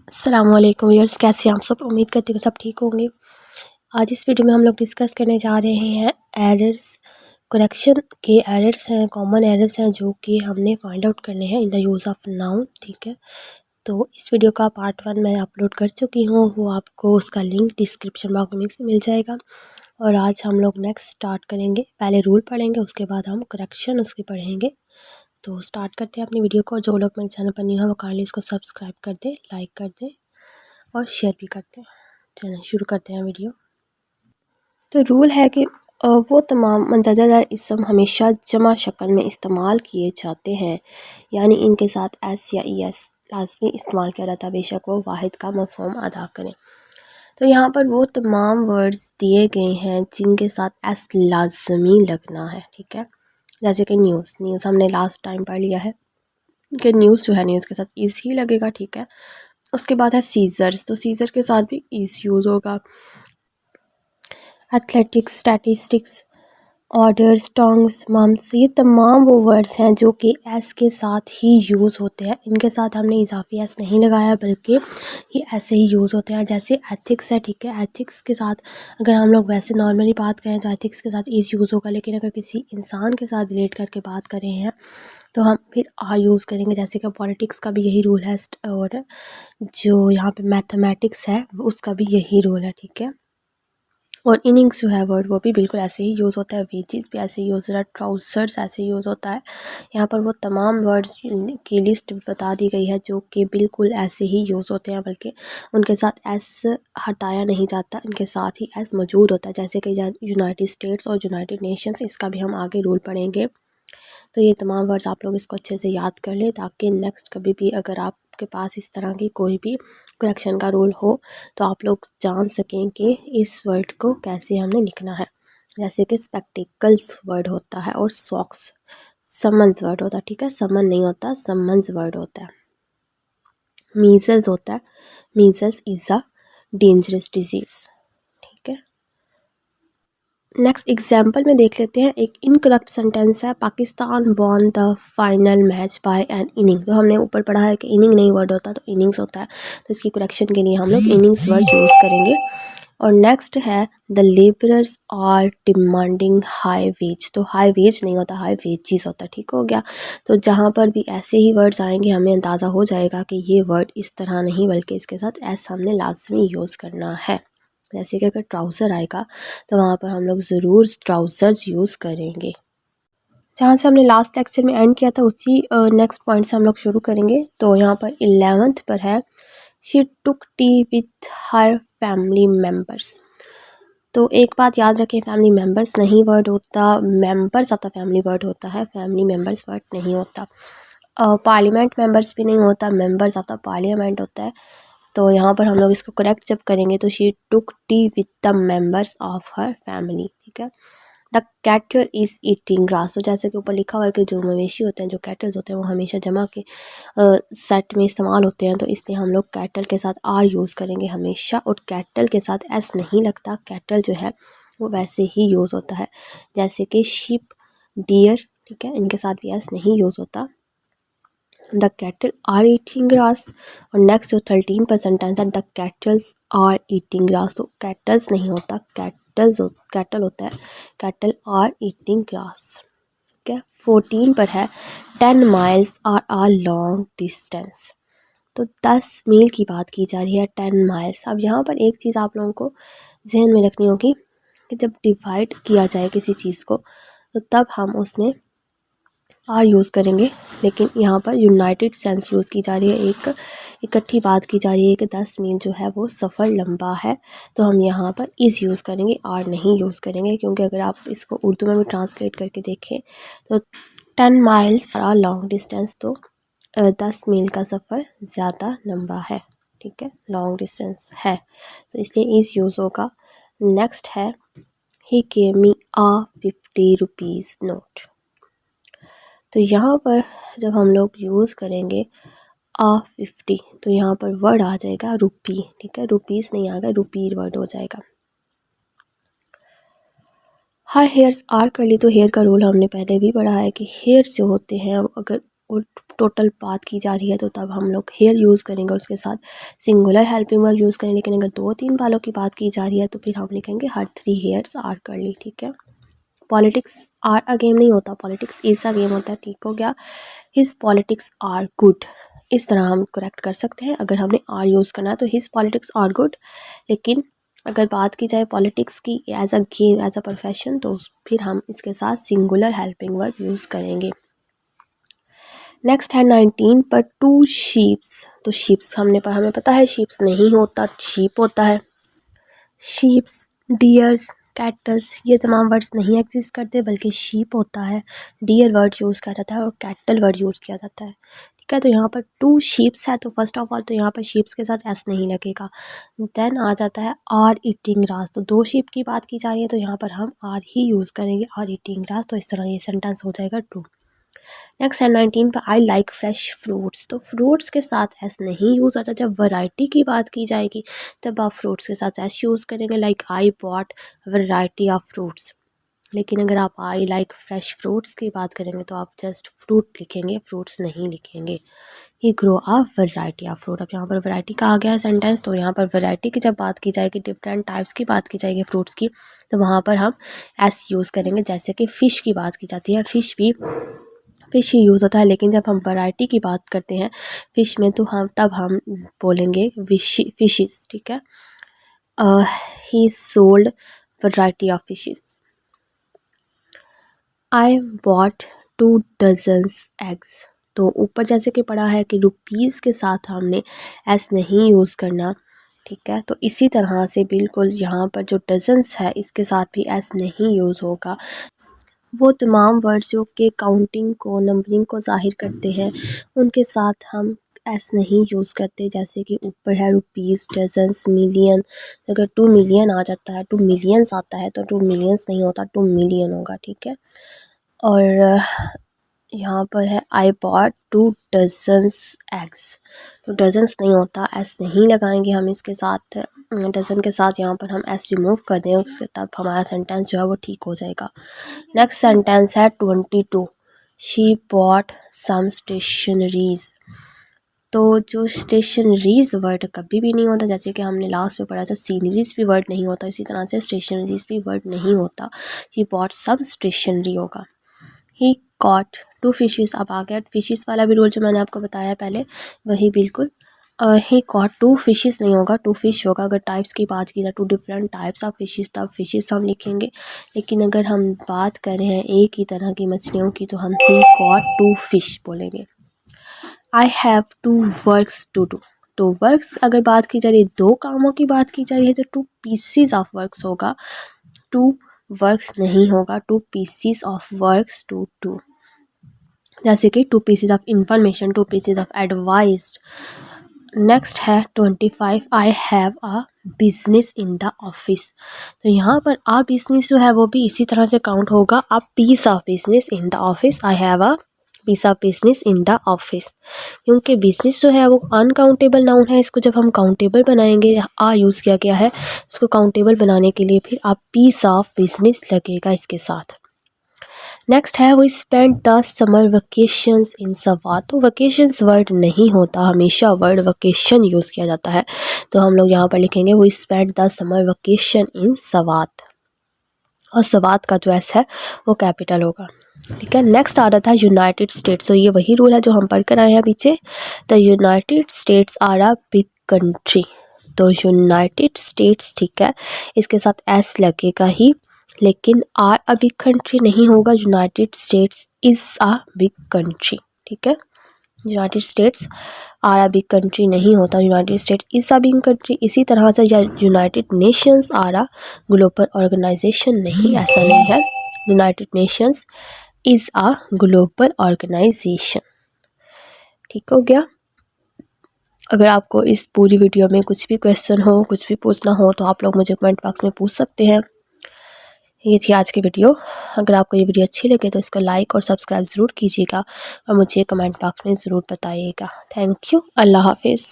अस्सलामुअलैकुम व्यूअर्स, कैसे हैं आप सब। उम्मीद करती हूँ सब ठीक होंगे। आज इस वीडियो में हम लोग डिस्कस करने जा रहे हैं एरर्स, करेक्शन के एरर्स हैं, कॉमन एरर्स हैं जो कि हमने फाइंड आउट करने हैं in the use of noun. ठीक है, तो इस वीडियो का पार्ट 1 मैं अपलोड कर चुकी हूँ, वो आपको उसका लिंक डिस्क्रिप्शन बॉक्स में मिल जाएगा। और आज हम लोग नेक्स्ट स्टार्ट करेंगे, पहले रूल पढ़ेंगे, उसके बाद हम करेक्शन उसके पढ़ेंगे। तो स्टार्ट करते हैं अपनी वीडियो को। जो लोग मेरे चैनल पर न्यू है वो काइंडली इसको सब्सक्राइब कर दें, लाइक कर दें और शेयर भी करते हैं। चलें शुरू करते हैं वीडियो। तो रूल है कि वो तमाम मंतज़र इसम हमेशा जमा शक्ल में इस्तेमाल किए जाते हैं, यानी इनके साथ एस या ई एस लाजमी इस्तेमाल किया जाता है, बेशक वो वाहिद का मफ़हूम अदा करें। तो यहाँ पर वो तमाम वर्ड्स दिए गए हैं जिनके साथ एस लाजमी लगना है। ठीक है, जैसे कि न्यूज़ हमने लास्ट टाइम पढ़ लिया है कि न्यूज़ जो है न्यूज़ के साथ इस ही लगेगा। ठीक है, उसके बाद है सीजर्स, तो सीजर के साथ भी इस यूज़ होगा। Athletics, statistics, orders, tongs, mumps, ये तमाम वो वर्ड्स हैं जो कि एस के साथ ही यूज़ होते हैं। इनके साथ हमने इजाफी एस नहीं लगाया, बल्कि ये ऐसे ही यूज़ होते हैं। जैसे एथिक्स है, ठीक है, एथिक्स के साथ अगर हम लोग वैसे नॉर्मली बात करें तो एथिक्स के साथ इस यूज़ होगा, लेकिन अगर किसी इंसान के साथ रिलेट करके बात कर रहे हैं तो हम फिर आ यूज़ करेंगे। जैसे कि पॉलिटिक्स का भी यही रूल है, और जो यहाँ पे मैथमेटिक्स है उसका भी यही रूल है। ठीक है, और इनिंग्स जो है वर्ड वो भी बिल्कुल ऐसे ही यूज़ होता है, वेजिस भी ऐसे ही यूज़ होता है, ट्राउजर्स ऐसे ही यूज़ होता है। यहाँ पर वो तमाम वर्ड्स की लिस्ट बता दी गई है जो कि बिल्कुल ऐसे ही यूज़ होते हैं, बल्कि उनके साथ एस हटाया नहीं जाता, इनके साथ ही एस मौजूद होता है। जैसे कि यूनाइटेड स्टेट्स और यूनाइटेड नेशंस, इसका भी हम आगे रूल पढ़ेंगे। तो ये तमाम वर्ड्स आप लोग इसको अच्छे से याद कर लें, ताकि नेक्स्ट कभी भी अगर आपके पास इस तरह की कोई भी करेक्शन का रूल हो तो आप लोग जान सकें कि इस वर्ड को कैसे हमने लिखना है। जैसे कि स्पेक्टिकल्स वर्ड होता है और सॉक्स समन्स वर्ड होता है। ठीक है, समन नहीं होता, समन्स वर्ड होता है। मीजल्स होता है, measles is a dangerous disease. ठीक है, नेक्स्ट एग्जाम्पल में देख लेते हैं। एक इनकरेक्ट सेंटेंस है, Pakistan won the final match by N inning. तो हमने ऊपर पढ़ा है कि इनिंग नहीं वर्ड होता, तो इनिंग्स होता है, तो इसकी करेक्शन के लिए हम लोग इनिंग्स वर्ड यूज़ करेंगे। और नेक्स्ट है the labourers are demanding high wage. तो हाई वेज नहीं होता, हाई वेजेस होता है। ठीक हो गया, तो जहाँ पर भी ऐसे ही वर्ड्स आएंगे हमें अंदाज़ा हो जाएगा कि ये वर्ड इस तरह नहीं, बल्कि इसके साथ एस हमने लाजमी यूज़ करना है। जैसे कि अगर ट्राउज़र आएगा तो वहाँ पर हम लोग ज़रूर ट्राउज़र्स यूज़ करेंगे। जहाँ से हमने लास्ट लेक्चर में एंड किया था उसी नेक्स्ट पॉइंट से हम लोग शुरू करेंगे। तो यहाँ पर 11th पर है, she took T with her family members. तो एक बात याद रखें, फैमिली मेम्बर्स नहीं वर्ड होता, members of the family word होता है, फैमिली मेम्बर्स वर्ड नहीं होता। पार्लियामेंट मेम्बर्स भी नहीं होता, मेम्बर्स ऑफ द पार्लियामेंट होता है। तो यहाँ पर हम लोग इसको करेक्ट जब करेंगे तो she took T with the members of her family. ठीक है, the cattle is eating grass. तो जैसे कि ऊपर लिखा हुआ है कि जो मवेशी होते हैं, जो कैटल्स होते हैं, वो हमेशा जमा के सेट में इस्तेमाल होते हैं, तो इसलिए हम लोग कैटल के साथ आर यूज़ करेंगे हमेशा, और कैटल के साथ एस नहीं लगता। कैटल जो है वो वैसे ही यूज़ होता है, जैसे कि शीप, डियर। ठीक है, इनके साथ भी एस नहीं यूज़ होता। The cattle are eating grass. और नेक्स्ट जो 13 सेंटेंस है, the cattles are eating grass. तो कैटल्स नहीं होता, कैटल होता है, कैटल आर ईटिंग ग्रास। ठीक है, 14 पर है, 10 miles are a long distance. तो 10 मील की बात की जा रही है, 10 माइल्स। अब यहाँ पर एक चीज़ आप लोगों को जहन में रखनी होगी कि जब डिवाइड किया जाए किसी चीज़ को तो तब हम उसमें आर यूज़ करेंगे, लेकिन यहाँ पर यूनाइटेड सेंस यूज़ की जा रही है, एक इकट्ठी बात की जा रही है कि 10 मील जो है वो सफ़र लंबा है, तो हम यहाँ पर इज़ यूज़ करेंगे, आर नहीं यूज़ करेंगे। क्योंकि अगर आप इसको उर्दू में भी ट्रांसलेट करके देखें तो 10 माइल्स आर लॉन्ग डिस्टेंस, तो 10 मील का सफ़र ज़्यादा लंबा है। ठीक है, लॉन्ग डिस्टेंस है, तो इसलिए इज़ यूज़ होगा। नेक्स्ट है, he gave me a 50 rupees note. तो यहाँ पर जब हम लोग यूज़ करेंगे आ 50, तो यहाँ पर वर्ड आ जाएगा रुपी। ठीक है, रुपीज़ नहीं आएगा, रुपी वर्ड हो जाएगा। हर हेयर्स आर कर ली, तो हेयर का रूल हमने पहले भी पढ़ा है कि हेयर्स जो होते हैं अगर और टोटल बात की जा रही है तो तब हम लोग हेयर यूज़ करेंगे, उसके साथ सिंगुलर हेल्पिंग वर्ब यूज़ करेंगे। लेकिन अगर 2-3 बालों की बात की जा रही है तो फिर हम लिखेंगे हर 3 हेयर्स आर कर्ली। ठीक है। पॉलिटिक्स आर अ गेम नहीं होता, पॉलिटिक्स इज अ गेम होता है। ठीक हो गया। हिज पॉलिटिक्स आर गुड, इस तरह हम करेक्ट कर सकते हैं अगर हमने आर यूज़ करना है तो हिज पॉलिटिक्स आर गुड। लेकिन अगर बात की जाए पॉलिटिक्स की as a game, as a profession, तो फिर हम इसके साथ सिंगुलर हेल्पिंग वर्ब यूज़ करेंगे। नेक्स्ट है 19 पर 2 शीप्स। तो शीप्स हमें पता है शीप्स नहीं होता, शीप होता है। शीप्स, डियर्स, कैटल्स ये तमाम वर्ड्स नहीं एग्जिस्ट करते, बल्कि शीप होता है, डियर वर्ड यूज़ किया जाता है और कैटल वर्ड यूज़ किया जाता है। ठीक है। तो यहाँ पर 2 शीप्स है तो फर्स्ट ऑफ ऑल तो यहाँ पर शीप्स के साथ एस नहीं लगेगा। देन आ जाता है आर ईटिंग ग्रास। तो 2 शीप की बात की जा रही है तो यहाँ पर हम आर ही यूज़ करेंगे, आर ईटिंग ग्रास। तो इस तरह ये सेंटेंस हो जाएगा ट्रू। नेक्स्ट है 19 पर आई लाइक फ्रेश फ्रूट्स। तो फ्रूट्स के साथ एस नहीं यूज़ आता, जब वैरायटी की बात की जाएगी तब आप फ्रूट्स के साथ एस यूज़ करेंगे, like I bought variety of fruits. लेकिन अगर आप आई लाइक फ्रेश फ्रूट्स की बात करेंगे तो आप जस्ट फ्रूट लिखेंगे, फ्रूट्स नहीं लिखेंगे। He grow a variety of fruit. अब यहाँ पर वैरायटी का आ गया है सेंटेंस, तो यहाँ पर वैरायटी की जब बात की जाएगी, डिफरेंट टाइप्स की बात की जाएगी फ्रूट्स की, तो वहाँ पर हम एस यूज़ करेंगे। जैसे कि फ़िश की बात की जाती है, फ़िश ही यूज़ होता है। लेकिन जब हम वैरायटी की बात करते हैं फ़िश में तो हम बोलेंगे फिशेस। ठीक है। ही sold variety of fishes. I bought 2 dozens eggs. तो ऊपर जैसे कि पढ़ा है कि रुपीज़ के साथ हमने एस नहीं यूज़ करना। ठीक है। तो इसी तरह से बिल्कुल यहाँ पर जो डजन्स है इसके साथ भी एस नहीं यूज़ होगा। वो तमाम वर्ड्स जो कि काउंटिंग को, नंबरिंग को ज़ाहिर करते हैं, उनके साथ हम एस नहीं यूज़ करते। जैसे कि ऊपर है रुपीज़, डजन्स, मिलियन। अगर 2 मिलियन आ जाता है, 2 मिलियंस आता है तो 2 मिलियंस नहीं होता, 2 मिलियन होगा। ठीक है। और यहाँ पर है आई बॉट 2 डजन्स एग्स। तो डजन्स नहीं होता, एस नहीं लगाएंगे हम इसके साथ, डजन के साथ यहाँ पर हम एस रिमूव कर दें, उसके तब हमारा सेंटेंस जो है वो ठीक हो जाएगा। नेक्स्ट सेंटेंस है 22 शी बॉट सम स्टेशनरीज। तो जो स्टेशनरीज वर्ड कभी भी नहीं होता, जैसे कि हमने लास्ट में पढ़ा था सीनरीज भी वर्ड नहीं होता, इसी तरह से स्टेशनरीज भी वर्ड नहीं होता। शी बॉट सम स्टेशनरी होगा। ही कॉट 2 फिशेस। अब आ गया फिशेस वाला भी रूल जो मैंने आपको बताया पहले, वही बिल्कुल। ही कॉट 2 फिशेस नहीं होगा, 2 फिश होगा। अगर टाइप्स की बात की जाए 2 डिफरेंट टाइप्स ऑफ फिशेस, तब फिशेस हम लिखेंगे। लेकिन अगर हम बात कर रहे हैं एक ही तरह की मछलियों की तो हम ही कॉट 2 फिश बोलेंगे। I have 2 works to do. तो वर्क्स अगर बात की जा रही है, 2 कामों की बात की जा रही है तो 2 पीसीज ऑफ वर्क्स होगा, 2 वर्क्स नहीं होगा, 2 pieces of works to do. जैसे कि 2 pieces of information, 2 pieces of advice. Next है 25 I have a business in the office. तो यहाँ पर आ बिजनेस जो है वो भी इसी तरह से काउंट होगा, a piece of business in the office. I have a piece of business in the office, क्योंकि बिजनेस जो है वो अनकाउंटेबल नाउन है। इसको जब हम काउंटेबल बनाएंगे, आ यूज़ किया गया है, इसको काउंटेबल बनाने के लिए फिर आप पीस ऑफ बिजनेस लगेगा इसके साथ। नेक्स्ट है वो स्पेंड द समर वेकेशंस इन सवात। तो वेकेशंस वर्ड नहीं होता, हमेशा वर्ड वेकेशन यूज़ किया जाता है। तो हम लोग यहाँ पर लिखेंगे वो स्पेंड द समर वेकेशन इन सवात, और सवात का जो एस है वो कैपिटल होगा। ठीक है। नेक्स्ट आ रहा था यूनाइटेड स्टेट्स। तो ये वही रूल है जो हम पढ़ कर आए हैं पीछे। The United States are a big country. तो यूनाइटेड स्टेट्स, ठीक है, इसके साथ एस लगेगा ही, लेकिन आर अ बिग कंट्री नहीं होगा। United States is a big country. ठीक है। United States are a big country नहीं होता, United States is a big country. इसी तरह से United Nations are a global organisation नहीं, ऐसा नहीं है। United Nations is a global organisation. ठीक हो गया। अगर आपको इस पूरी वीडियो में कुछ भी क्वेश्चन हो, कुछ भी पूछना हो, तो आप लोग मुझे कमेंट बॉक्स में पूछ सकते हैं। ये थी आज की वीडियो। अगर आपको ये वीडियो अच्छी लगे तो इसको लाइक और सब्सक्राइब ज़रूर कीजिएगा और मुझे कमेंट बॉक्स में ज़रूर बताइएगा। Thank you. अल्लाह हाफिज़।